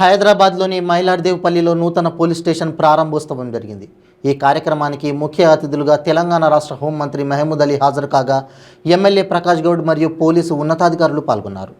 హైదరాబాద్లోని మైలార్దేవ్పల్లిలో నూతన police station ప్రారంభోత్సవం జరిగింది. ఈ కార్యక్రమానికి ముఖ్య అతిథులుగా తెలంగాణ రాష్ట్ర హోంమంత్రి మహమూద్ అలీ హాజరు కాగా ఎమ్మెల్యే ప్రకాష్ గౌడ్ మరియు పోలీసు ఉన్నతాధికారులు పాల్గొన్నారు.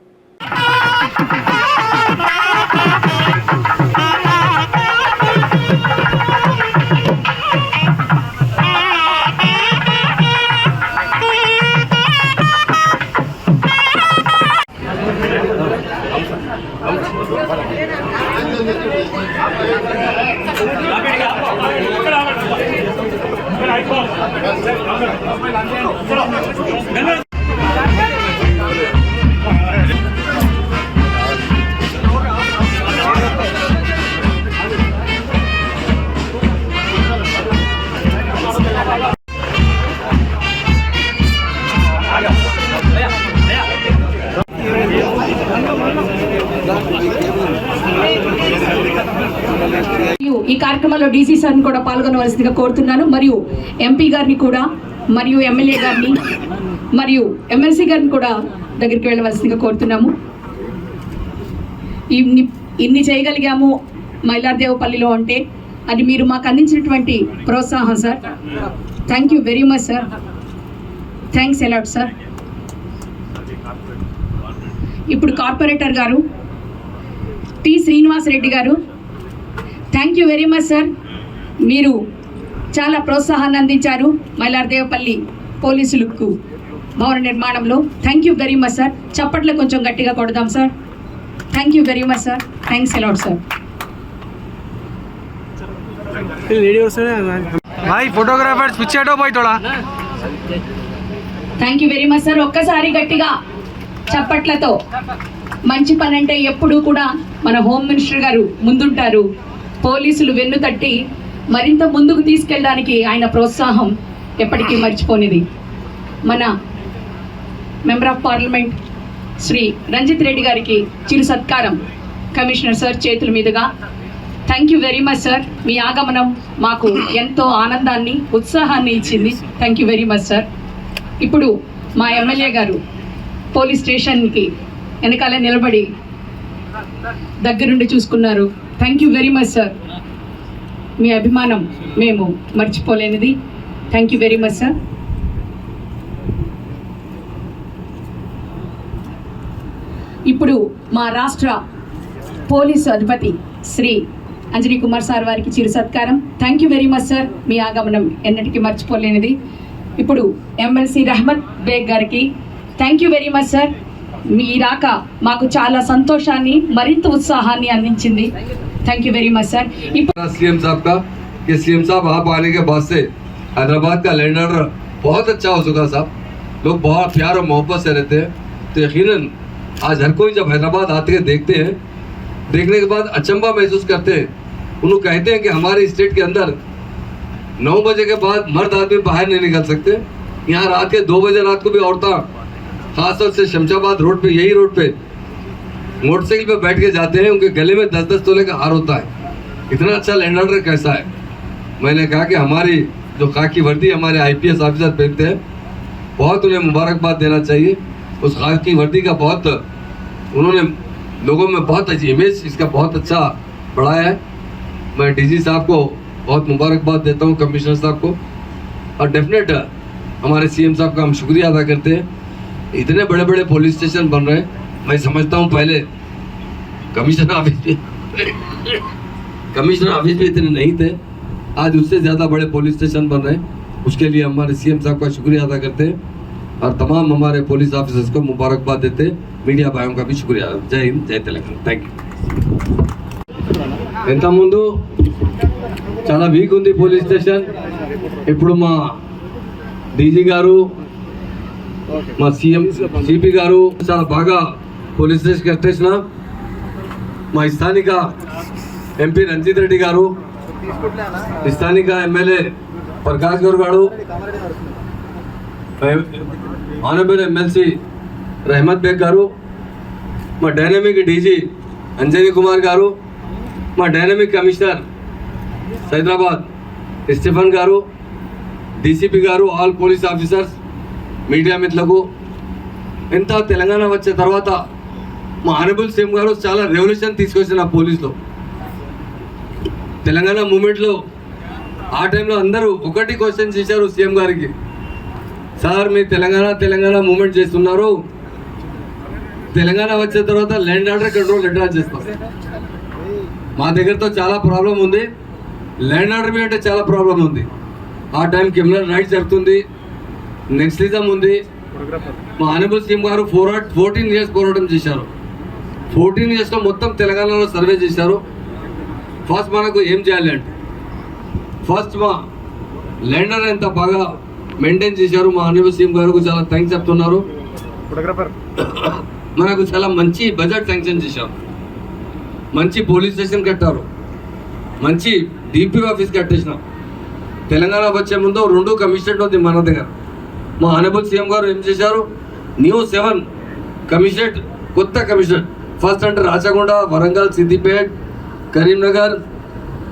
ఈ కార్యక్రమంలో డీసీ సార్ని కూడా పాల్గొనవలసిందిగా కోరుతున్నాను. మరియు ఎంపీ గారిని కూడా, మరియు ఎమ్మెల్యే గారిని, మరియు ఎమ్మెల్సీ గారిని కూడా దగ్గరికి వెళ్ళవలసిందిగా కోరుతున్నాము. ఇన్ని చేయగలిగాము మైలార్దేవ్పల్లిలో అంటే అది మీరు మాకు అందించినటువంటి ప్రోత్సాహం sir. Thank you very much sir. Thanks a lot sir. ఇప్పుడు కార్పొరేటర్ గారు టి శ్రీనివాసరెడ్డి గారు, thank you very much sir. మీరు చాలా ప్రోత్సాహాన్ని అందించారు మైలార్దేవ్పల్లి పోలీసులకు భవన నిర్మాణంలో. Thank you very much sir. చప్పట్లు కొంచెం గట్టిగా కొడదాం sir. Thank you very much sir. Thanks a lot sir. Thank you very much sir. ఒక్కసారి గట్టిగా చప్పట్లతో. మంచి పని అంటే ఎప్పుడూ కూడా మన హోమ్ మినిస్టర్ గారు ముందుంటారు. పోలీసులు వెన్ను తట్టి మరింత ముందుకు తీసుకెళ్ళడానికి ఆయన ప్రోత్సాహం ఎప్పటికీ మర్చిపోనిది. మన member of parliament Shri Ranjith Reddy గారికి చిరు సత్కారం కమిషనర్ సార్ చేతుల మీదుగా. Thank you very much sir. మీ ఆగమనం మాకు ఎంతో ఆనందాన్ని, ఉత్సాహాన్ని ఇచ్చింది. Thank you very much sir. ఇప్పుడు మా ఎమ్మెల్యే గారు పోలీస్ స్టేషన్కి వెనకాల నిలబడి దగ్గరుండి చూసుకున్నారు. Thank you very much sir. మీ అభిమానం మేము మర్చిపోలేనిది. Thank you very much sir. ఇప్పుడు మా రాష్ట్ర పోలీసు అధిపతి శ్రీ అంజనీ కుమార్ సార్ వారికి చిరు సత్కారం. Thank you very much sir. మీ ఆగమనం ఎన్నటికీ మర్చిపోలేనిది. ఇప్పుడు ఎమ్మెల్సీ రహమత్ బేగ్ గారికి thank you very much sir. మీ రాక మాకు చాలా సంతోషాన్ని, మరింత ఉత్సాహాన్ని అందించింది. Thank you very much sir. CM साहब का कि सीएम साहब आप आने के बाद से हैदराबाद का लैंडर बहुत अच्छा हो चुका साहब. लोग बहुत प्यार और मोहब्बत से रहते हैं. तो यकीनन आज हर कोई जब हैदराबाद आते हैं देखते हैं, देखने के बाद अचंभा महसूस करते हैं. उन्होंने कहते हैं कि हमारे स्टेट के अंदर 9 बजे के बाद मर्द आदमी बाहर नहीं निकल सकते. यहाँ रात के 2 बजे रात को भी औरतें खासतौर से शमशाबाद रोड पे, यही रोड पे मोटरसाइकिल पे बैठ के जाते हैं. उनके गले में 10-10 तोले का हार होता है. इतना अच्छा लैंड ऑर्डर कैसा है. मैंने कहा कि हमारी जो खाकी वर्दी हमारे IPS ऑफिसर पहनते हैं, बहुत उन्हें मुबारकबाद देना चाहिए. उस खाकी वर्दी का बहुत उन्होंने लोगों में बहुत अच्छी इमेज इसका बहुत अच्छा बढ़ाया है. मैं DG साहब को बहुत मुबारकबाद देता हूँ, कमिश्नर साहब को. और डेफिनेट हमारे CM साहब का हम शुक्रिया अदा करते हैं. इतने बड़े बड़े पुलिस स्टेशन बन रहे हैं. मैं समझता हूँ पहले कमिश्नर ऑफिस भी इतने नहीं थे. आज उससे ज़्यादा बड़े पुलिस स्टेशन बन रहे हैं. उसके लिए हमारे CM साहब का शुक्रिया अदा करते हैं और तमाम हमारे पुलिस ऑफिसर्स को मुबारकबाद देते हैं. मीडिया भाइयों का भी शुक्रिया. जय हिंद, जय तेलंगाना. Thank you. ఇంత ముందు చాలా వీక్ ఉంది పోలీస్ స్టేషన్. ఇప్పుడు మా DG గారు, మా CP గారు చాలా బాగా పోలీస్ స్టేషన్ కట్టేసిన. మా స్థానిక MP రంజిత్ రెడ్డి గారు, స్థానిక ఎమ్మెల్యే ప్రకాష్ గౌడ్ గారు, ఆనరబుల్ ఎమ్మెల్సీ రహమత్ బేగ్ గారు, మా డైనమిక్ DG అంజనీ కుమార్ గారు, మా డైనమిక్ కమిషనర్ హైదరాబాద్ స్టీఫెన్ గారు, DCP గారు, ఆల్ పోలీస్ ఆఫీసర్స్, మీడియా మిత్రులకు, ఇంత తెలంగాణ వచ్చే తర్వాత మా ఆనరబుల్ సీఎం గారు చాలా రెవల్యూషన్ తీసుకొచ్చిన పోలీసులో. తెలంగాణ మూమెంట్లో ఆ టైంలో అందరూ ఒకటి క్వశ్చన్ చేశారు సీఎం గారికి, సార్ మీరు తెలంగాణ మూమెంట్ చేస్తున్నారు, తెలంగాణ వచ్చిన తర్వాత ల్యాండ్ ఆర్డర్ కంట్రోల్ ఎట్లా చేస్తాం? మా దగ్గరతో చాలా ప్రాబ్లం ఉంది, ల్యాండ్ ఆర్డర్ మీద అంటే చాలా ప్రాబ్లం ఉంది. ఆ టైం క్రిమినల్ రైట్స్ జరుగుతుంది, నెక్స్టిజం ఉంది. మా ఆనరబుల్ సీఎం గారు 14 years పోరాటం చేశారు. 14 yearsలో మొత్తం తెలంగాణలో సర్వే చేశారు. ఫస్ట్ మనకు ఏం చేయాలి అంటే ఫస్ట్ మా ల్యాండర్ ఎంత బాగా మెయింటైన్ చేశారు. మా ఆనరబుల్ సీఎం గారికి చాలా థ్యాంక్స్ చెప్తున్నారు. మనకు చాలా మంచి బడ్జెట్ శాంక్షన్ చేశారు, మంచి పోలీస్ స్టేషన్ కట్టారు, మంచి డిపి ఆఫీస్ కట్టేసినాం. తెలంగాణ వచ్చే ముందు 2 కమిషనరేట్ ఉంది మన దగ్గర. మా ఆనరబుల్ సీఎం గారు ఏం చేశారు, న్యూ 7 కమిషనరేట్, కొత్త కమిషనరేట్. ఫస్ట్ అంటే రాచకొండ, వరంగల్, సిద్దిపేట్, కరీంనగర్,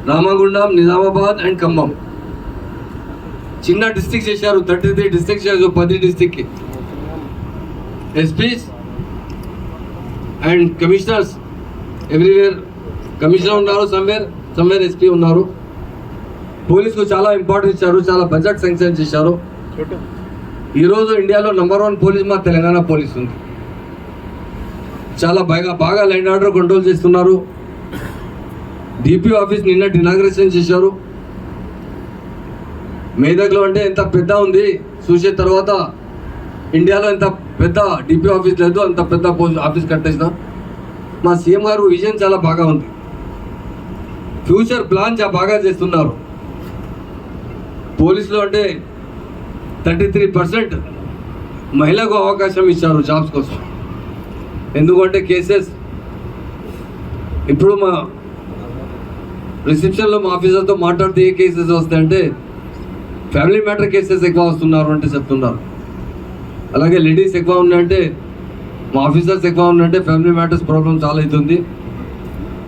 రామగుండం, నిజామాబాద్ అండ్ ఖమ్మం. చిన్న డిస్ట్రిక్ట్ చేశారు, 33 డిస్ట్రిక్ట్ చేశారు, 10 డిస్ట్రిక్ట్కి. SPs and commissioners everywhere commissioner ఉన్నారు, సమ్వేర్ ఎస్పీ ఉన్నారు. పోలీసుకు చాలా ఇంపార్టెన్స్ ఇచ్చారు, చాలా బడ్జెట్ శాంక్షన్ చేశారు. ఈరోజు ఇండియాలో నంబర్ 1 పోలీస్ మా తెలంగాణ పోలీస్ ఉంది. చాలా బాగా ల్యాండ్ ఆర్డర్ కంట్రోల్ చేస్తున్నారు. డిపి ఆఫీస్ నిన్న ఇనాగ్రేషన్ చేశారు. మేదక్లో అంటే ఎంత పెద్ద ఉంది చూసే తర్వాత ఇండియాలో ఎంత పెద్ద డిపి ఆఫీస్ లేదు, అంత పెద్ద ఆఫీస్ కట్టేసినాం. మా సీఎం గారు విజన్ చాలా బాగా ఉంది, ఫ్యూచర్ ప్లాన్ చాలా బాగా చేస్తున్నారు. పోలీసులో అంటే 33% మహిళకు అవకాశం ఇచ్చారు జాబ్స్ కోసం. ఎందుకంటే కేసెస్ ఇప్పుడు మా రిసెప్షన్లో మా ఆఫీసర్తో మాట్లాడితే ఏ కేసెస్ వస్తాయంటే ఫ్యామిలీ మ్యాటర్ కేసెస్ ఎక్కువ వస్తున్నారు అంటే చెప్తున్నారు. అలాగే లేడీస్ ఎక్కువ ఉన్నాయంటే, మా ఆఫీసర్స్ ఎక్కువ ఉన్నాయంటే ఫ్యామిలీ మ్యాటర్స్ ప్రాబ్లం చాలా అవుతుంది.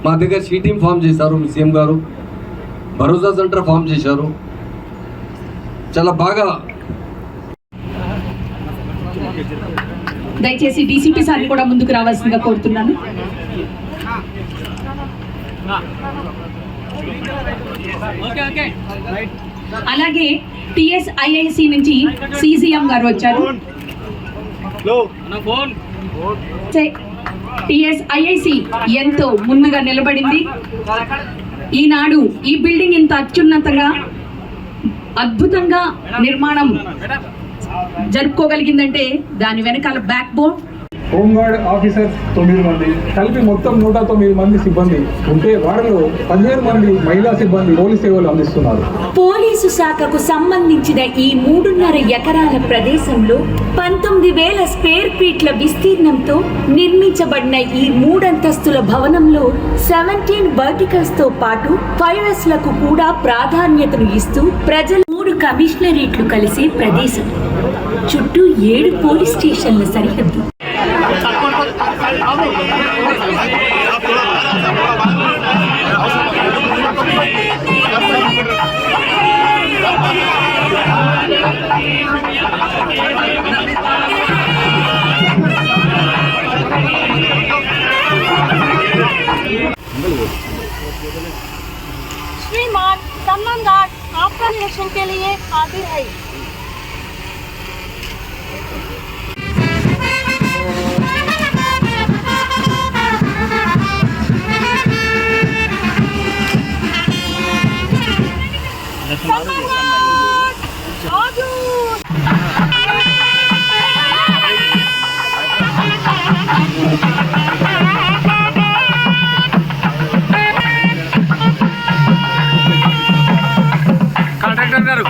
మా దగ్గర షీ టీమ్ ఫామ్ చేశారు సీఎం గారు, భరోసా సెంటర్ ఫామ్ చేశారు. చాలా బాగా. దయచేసి డీసీపీ సార్ని కూడా ముందుకు రావాల్సిందిగా కోరుతున్నాను. అలాగే టిఎస్ఐఐసి నుంచి సిజిఎం గారు వచ్చారు. టిఎస్ఐఐసి ఎంతో ముందుగా నిలబడింది. ఈనాడు ఈ బిల్డింగ్ ఇంత అత్యున్నతంగా అద్భుతంగా నిర్మాణం జరుపుకోగలిగిందంటే దాని వెనకాల బ్యాక్ బోన్. హోంగార్డ్ ఆఫీసర్స్ 9 మంది, కలిపి మొత్తం 109 మంది సిబ్బంది ఉంటే వారిలో 15 మంది మహిళా సిబ్బంది పోలీస్ సేవలు అందిస్తున్నారు. పోలీసు శాఖకు సంబంధించిన ఈ 3.5 ఎకరాల ప్రదేశంలో 19,000 స్క్వేర్ ఫీట్ల విస్తీర్ణంతో నిర్మించబడిన ఈ 3 అంతస్తుల భవనంలో 17 వర్టికల్స్ తో పాటు 5S లకు కూడా ప్రాధాన్యతను ఇస్తూ ప్రజలు 3 కమిషనరేట్లు కలిసే ప్రదేశం. చుట్టూ 7 పోలీస్ స్టేషన్ల సరిహద్దు. श्रीमान सम्मान गार्ड आपका निरीक्षण के लिए हाजिर है। కాంట్రాక్టర్ గారు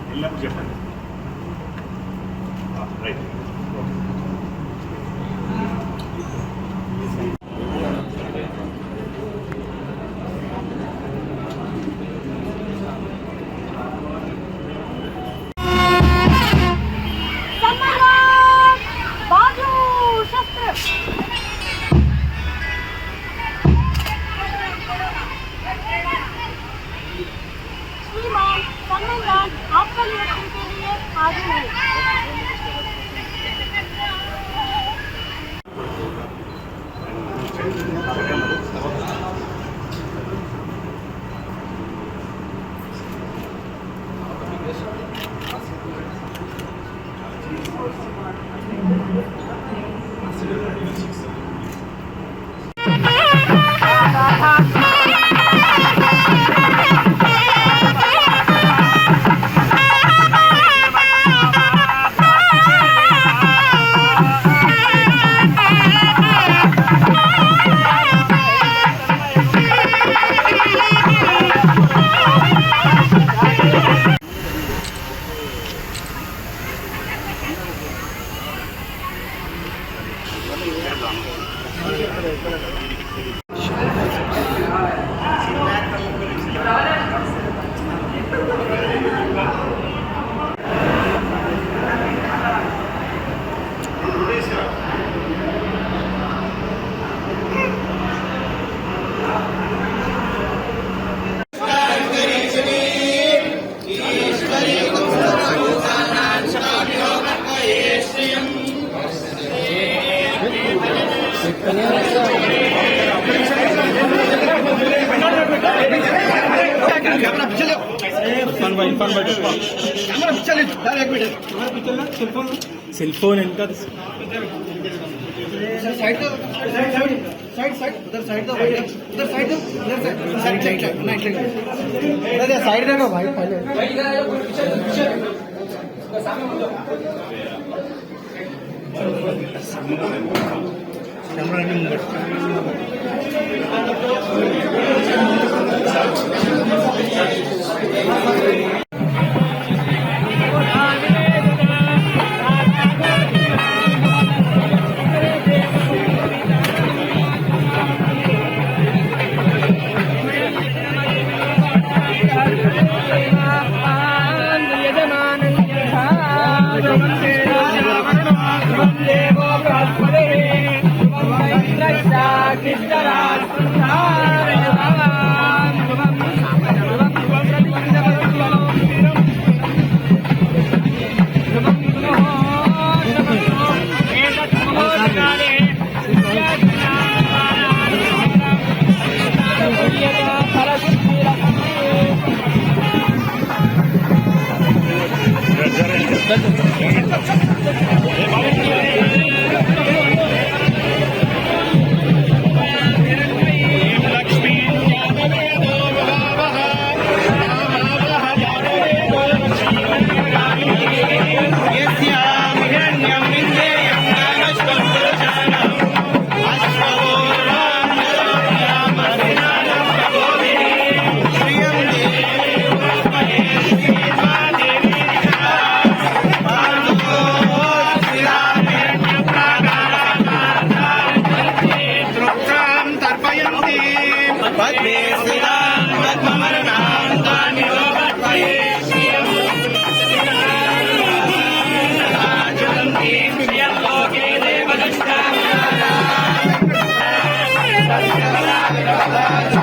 వెళ్ళినప్పుడు చెప్పండి. రైట్. बाजू शस्त्र श्रीमान सम्मेलन आपका निरीक्षण के लिए हाजिर है। सेल फोन इनका साइड रहना भाई पहले Thank you.